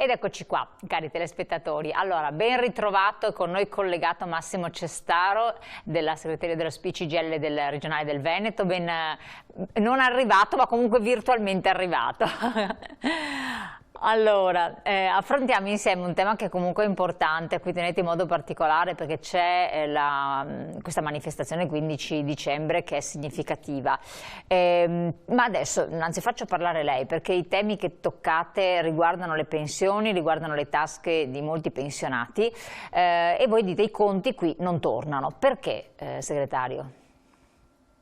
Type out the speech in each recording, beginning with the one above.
Ed eccoci qua, cari telespettatori. Allora, ben ritrovato, con noi collegato Massimo Cestaro, della segreteria dello CGIL del regionale del Veneto, ben non arrivato, ma comunque virtualmente arrivato. Allora, affrontiamo insieme un tema che comunque è importante, a cui tenete in modo particolare perché c'è questa manifestazione 15 dicembre che è significativa. Ma adesso, anzi, faccio parlare lei perché i temi che toccate riguardano le pensioni, riguardano le tasche di molti pensionati e voi dite i conti qui non tornano. Perché, segretario?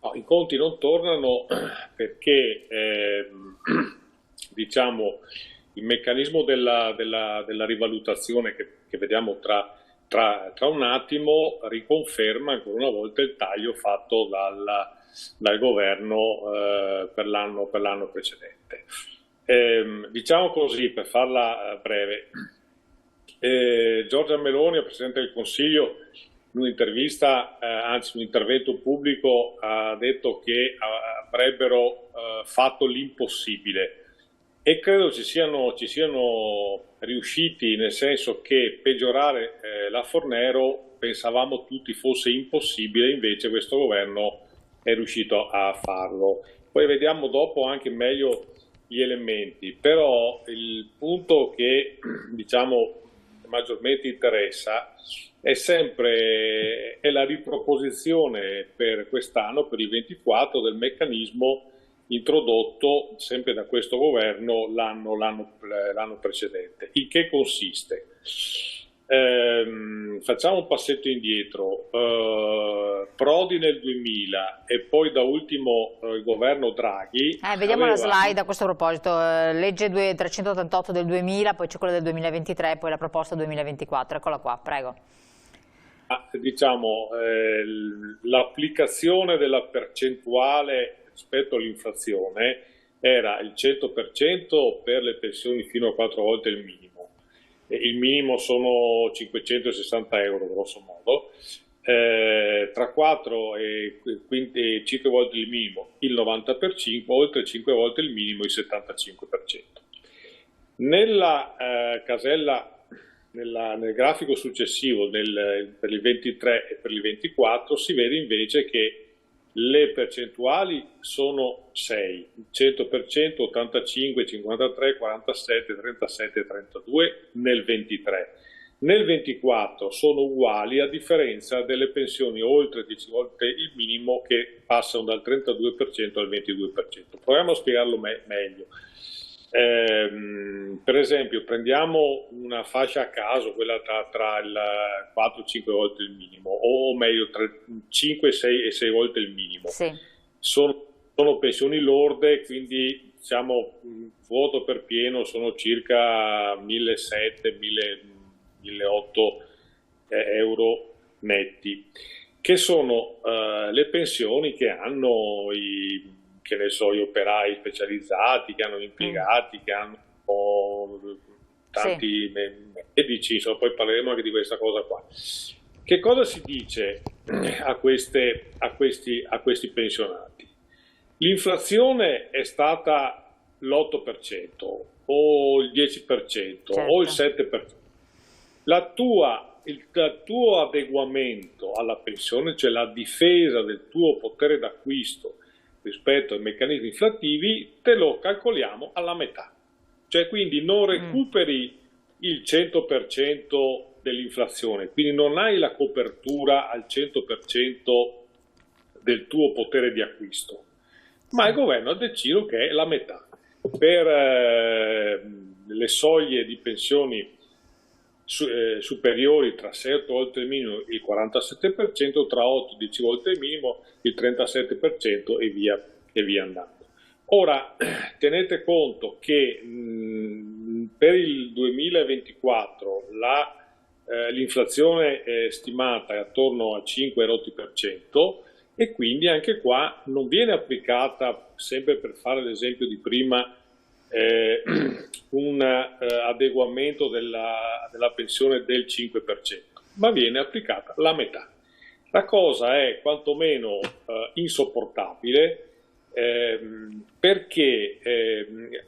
No, i conti non tornano perché, diciamo, il meccanismo della rivalutazione che vediamo tra un attimo riconferma ancora una volta il taglio fatto dal governo per l'anno precedente. Diciamo così, per farla breve, Giorgia Meloni, il Presidente del Consiglio, in un'intervista, anzi un intervento pubblico, ha detto che avrebbero fatto l'impossibile. E credo ci siano riusciti, nel senso che peggiorare la Fornero pensavamo tutti fosse impossibile, invece questo governo è riuscito a farlo. Poi vediamo dopo anche meglio gli elementi, però il punto che diciamo maggiormente interessa è sempre la riproposizione per quest'anno, per il 24, del meccanismo introdotto sempre da questo governo l'anno precedente. In che consiste? Facciamo un passetto indietro. Prodi nel 2000 e poi da ultimo il governo Draghi. Vediamo la slide a questo proposito, legge 388 del 2000, poi c'è quella del 2023 e poi la proposta 2024, eccola qua, prego. Diciamo, l'applicazione della percentuale rispetto all'inflazione era il 100% per le pensioni fino a 4 volte il minimo. Il minimo sono 560 euro grosso modo, tra 4 e 5 volte il minimo il 90%, oltre 5 volte il minimo il 75%. Nella casella, nel grafico successivo per il 23 e per il 24 si vede invece che le percentuali sono 6, 100%, 85, 53, 47, 37 e 32 nel 23. Nel 24 sono uguali, a differenza delle pensioni oltre 10 volte il minimo che passano dal 32% al 22%. Proviamo a spiegarlo meglio. Per esempio, prendiamo una fascia a caso, quella tra il 4 e 5 volte il minimo, o meglio tra 5, 6 e 6 volte il minimo. Sì. Sono pensioni lorde, quindi diciamo voto per pieno sono circa 1.700, 1.800 euro netti, che sono le pensioni che hanno che ne so, gli operai specializzati, che hanno impiegati, che hanno tanti medici, insomma, poi parleremo anche di questa cosa qua. Che cosa si dice a questi pensionati? L'inflazione è stata l'8% o il 10%, certo, o il 7%. Il tuo adeguamento alla pensione, cioè la difesa del tuo potere d'acquisto rispetto ai meccanismi inflattivi, te lo calcoliamo alla metà. Cioè quindi non recuperi il 100% dell'inflazione, quindi non hai la copertura al 100% del tuo potere di acquisto, ma il governo ha deciso che è la metà. Per le soglie di pensioni superiori tra 6 e 8 volte il minimo il 47%, tra 8 e 10 volte il minimo il 37% e via andando. Ora tenete conto che per il 2024 l'inflazione è stimata attorno al 5% e quindi anche qua non viene applicata, sempre per fare l'esempio di prima, un adeguamento della pensione del 5%, ma viene applicata la metà. La cosa è quantomeno insopportabile perché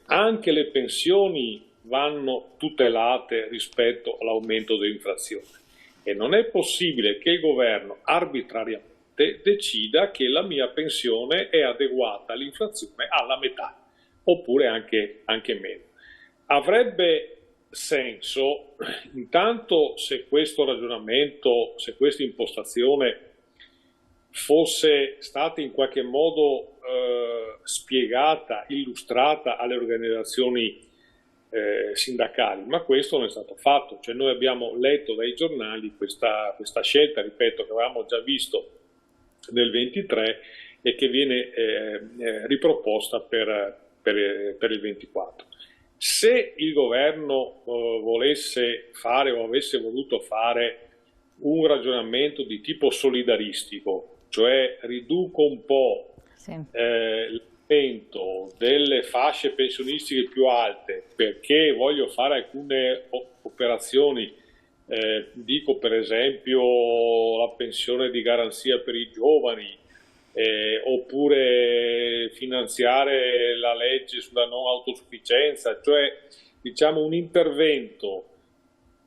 anche le pensioni vanno tutelate rispetto all'aumento dell'inflazione e non è possibile che il governo arbitrariamente decida che la mia pensione è adeguata all'inflazione alla metà oppure anche meno. Avrebbe senso, intanto, se questo ragionamento, se questa impostazione fosse stata in qualche modo spiegata, illustrata alle organizzazioni sindacali, ma questo non è stato fatto. Cioè, noi abbiamo letto dai giornali questa scelta, ripeto, che avevamo già visto nel 23 e che viene riproposta per il 24. Se il governo volesse fare o avesse voluto fare un ragionamento di tipo solidaristico, cioè riduco un po' l'aumento delle fasce pensionistiche più alte perché voglio fare alcune operazioni, dico per esempio la pensione di garanzia per i giovani, oppure finanziare la legge sulla non autosufficienza, cioè diciamo un intervento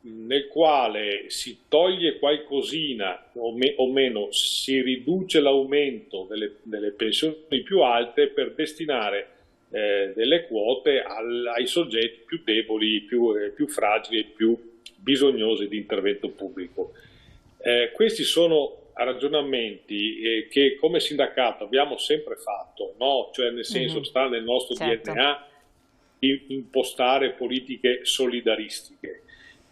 nel quale si toglie qualcosina o meno, si riduce l'aumento delle pensioni più alte per destinare delle quote ai soggetti più deboli, più fragili e più bisognosi di intervento pubblico. Questi sono ragionamenti che come sindacato abbiamo sempre fatto, no? Cioè nel senso sta nel nostro DNA di impostare politiche solidaristiche.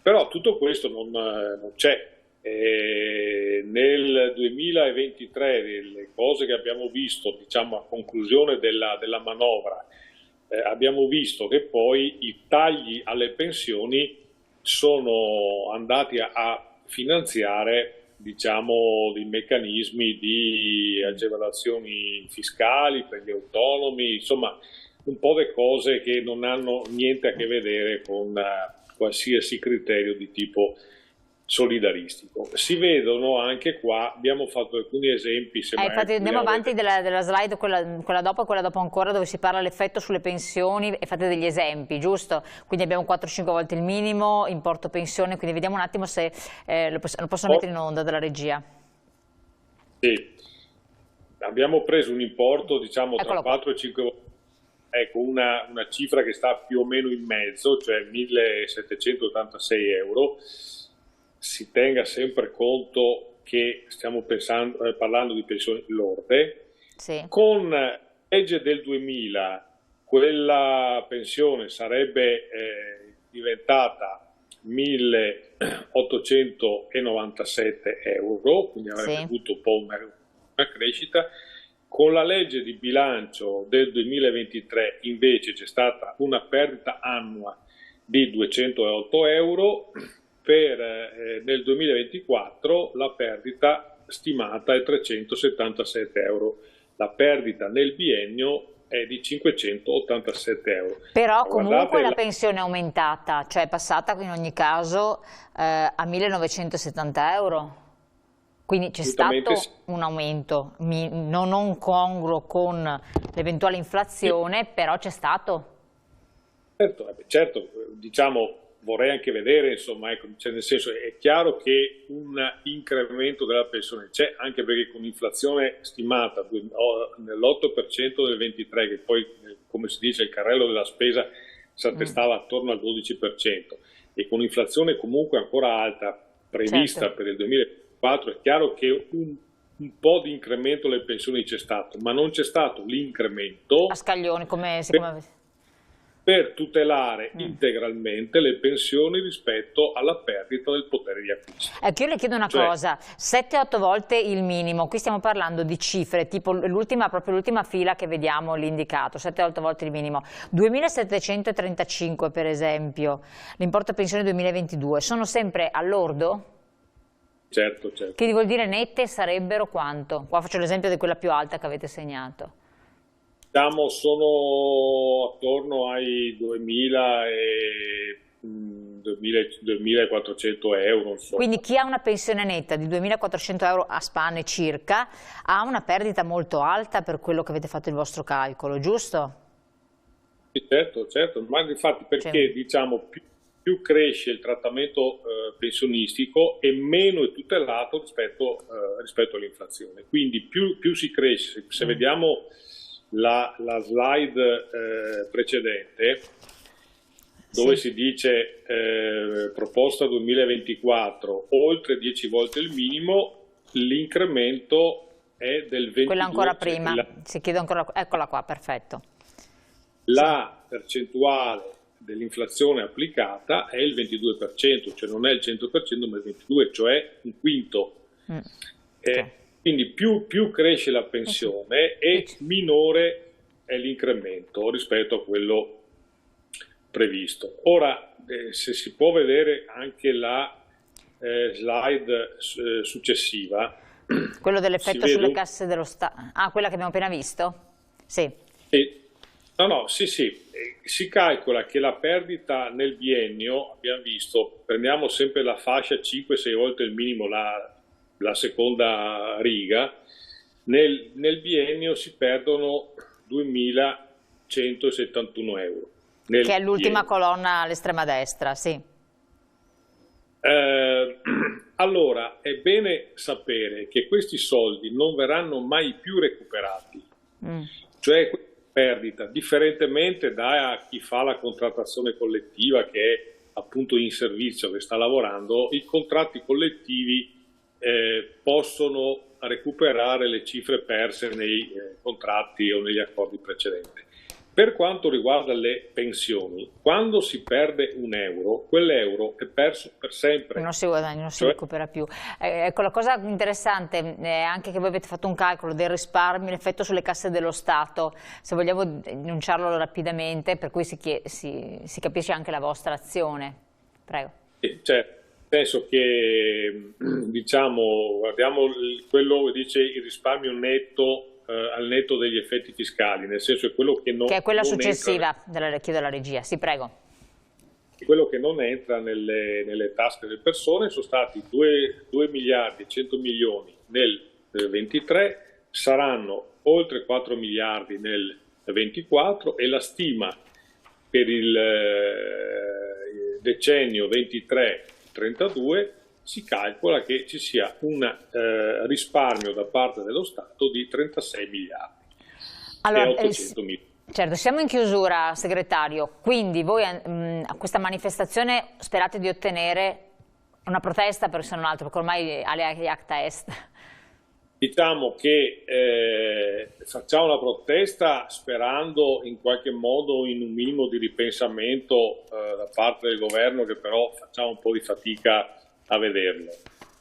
Però tutto questo non c'è. Nel 2023 le cose che abbiamo visto, diciamo a conclusione della manovra, abbiamo visto che poi i tagli alle pensioni sono andati a finanziare, diciamo, dei meccanismi di agevolazioni fiscali per gli autonomi, insomma un po' di cose che non hanno niente a che vedere con qualsiasi criterio di tipo solidaristico. Si vedono anche qua, abbiamo fatto alcuni esempi. Infatti andiamo avanti della slide, quella dopo e quella dopo ancora, dove si parla dell'effetto sulle pensioni e fate degli esempi, giusto? Quindi abbiamo 4-5 volte il minimo, importo pensione, quindi vediamo un attimo se lo possono mettere in onda dalla regia. Sì, abbiamo preso un importo, diciamo, tra 4 e 5 volte. Ecco, una cifra che sta più o meno in mezzo, cioè 1.786 euro. Si tenga sempre conto che stiamo parlando di pensioni lorde. Sì. Con la legge del 2000 quella pensione sarebbe diventata 1.897 euro, quindi avrebbe avuto un po' una crescita. Con la legge di bilancio del 2023 invece c'è stata una perdita annua di 208 euro, nel 2024 la perdita stimata è 377 euro, la perdita nel biennio è di 587 euro. Però comunque la pensione è aumentata, cioè è passata in ogni caso a 1.970 euro. Quindi c'è stato un aumento non congruo con l'eventuale inflazione, però c'è stato. Certo, diciamo, vorrei anche vedere, insomma, ecco, cioè nel senso è chiaro che un incremento della pensione c'è, anche perché con l'inflazione stimata nell'8% del 23, che poi, come si dice, il carrello della spesa si attestava attorno al 12%, e con un'inflazione comunque ancora alta prevista per il 2024, è chiaro che un po' di incremento delle pensioni c'è stato, ma non c'è stato l'incremento a scaglioni per tutelare integralmente le pensioni rispetto alla perdita del potere di acquisto. Ecco, io le chiedo una cosa, 7-8 volte il minimo, qui stiamo parlando di cifre, tipo proprio l'ultima fila che vediamo l'indicato, 7-8 volte il minimo, 2.735 per esempio, l'importo pensione 2022, sono sempre all'ordo? Certo. Che vuol dire nette sarebbero quanto? Qua faccio l'esempio di quella più alta che avete segnato. Diciamo sono attorno ai 2.400 euro. Insomma. Quindi chi ha una pensione netta di 2.400 euro a spanne circa ha una perdita molto alta per quello che avete fatto il vostro calcolo, giusto? Certo, certo, ma infatti perché diciamo più cresce il trattamento pensionistico e meno è tutelato rispetto all'inflazione. Quindi più si cresce, se vediamo la slide precedente, dove si dice proposta 2024, oltre 10 volte il minimo, l'incremento è del 22%. Quella ancora prima, si chiede ancora, eccola qua, perfetto. La percentuale dell'inflazione applicata è il 22%, cioè non è il 100% ma il 22%, cioè un quinto. Quindi più cresce la pensione e minore è l'incremento rispetto a quello previsto. Ora, se si può vedere anche la slide successiva. Quello dell'effetto sulle casse dello Stato. Ah, quella che abbiamo appena visto? Sì. Sì. Si calcola che la perdita nel biennio, abbiamo visto, prendiamo sempre la fascia 5-6 volte il minimo, la seconda riga, nel biennio si perdono 2.171 euro. Che è l'ultima colonna all'estrema destra, sì. Allora, è bene sapere che questi soldi non verranno mai più recuperati. Cioè, perdita, differentemente da chi fa la contrattazione collettiva, che è appunto in servizio, che sta lavorando, i contratti collettivi possono recuperare le cifre perse nei contratti o negli accordi precedenti. Per quanto riguarda le pensioni, quando si perde un euro, quell'euro è perso per sempre. Non si guadagna, non si recupera più. Ecco, la cosa interessante è anche che voi avete fatto un calcolo del risparmio, l'effetto sulle casse dello Stato, se vogliamo enunciarlo rapidamente, per cui si capisce anche la vostra azione. Prego. Cioè, penso che, diciamo, guardiamo quello che dice il risparmio netto al netto degli effetti fiscali, nel senso è quello che non... Che è quella successiva, chiedo alla regia, sì, prego. Quello che non entra nelle tasche delle persone sono stati 2 miliardi e 100 milioni nel 23, saranno oltre 4 miliardi nel 24 e la stima per il decennio 23-32 si calcola che ci sia un risparmio da parte dello Stato di 36 miliardi e 800 milioni. Certo, siamo in chiusura, segretario, quindi voi a questa manifestazione sperate di ottenere una protesta, perché se non altro, perché ormai alle acta est. Diciamo che facciamo la protesta sperando in qualche modo in un minimo di ripensamento da parte del governo, che però facciamo un po' di fatica a vederlo.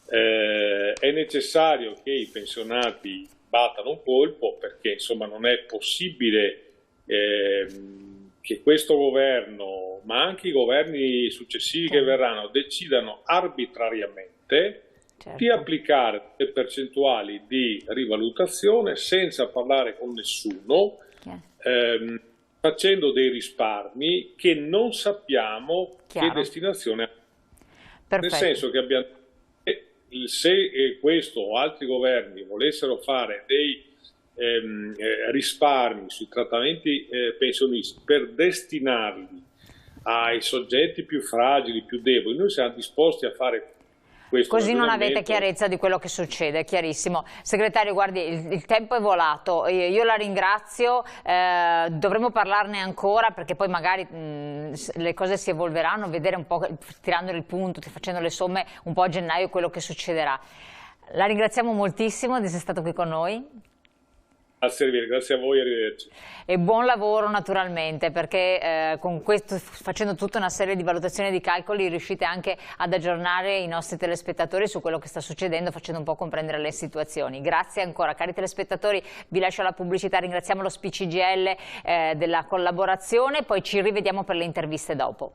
È necessario che i pensionati battano un colpo, perché insomma non è possibile che questo governo, ma anche i governi successivi che verranno, decidano arbitrariamente di applicare le percentuali di rivalutazione senza parlare con nessuno, facendo dei risparmi che non sappiamo che destinazione ha. Nel senso che se questo o altri governi volessero fare dei risparmi sui trattamenti pensionistici per destinarli ai soggetti più fragili, più deboli, noi siamo disposti a fare questo. Così non avete chiarezza di quello che succede, è chiarissimo. Segretario, guardi, il tempo è volato, io la ringrazio, dovremo parlarne ancora perché poi magari le cose si evolveranno, vedere un po', tirando il punto, facendo le somme un po' a gennaio quello che succederà. La ringraziamo moltissimo di essere stato qui con noi. A servire, grazie a voi, arrivederci. E buon lavoro naturalmente, perché con questo, facendo tutta una serie di valutazioni e di calcoli, riuscite anche ad aggiornare i nostri telespettatori su quello che sta succedendo, facendo un po' comprendere le situazioni. Grazie ancora, cari telespettatori, vi lascio alla pubblicità, ringraziamo lo SPI CGIL della collaborazione, poi ci rivediamo per le interviste dopo.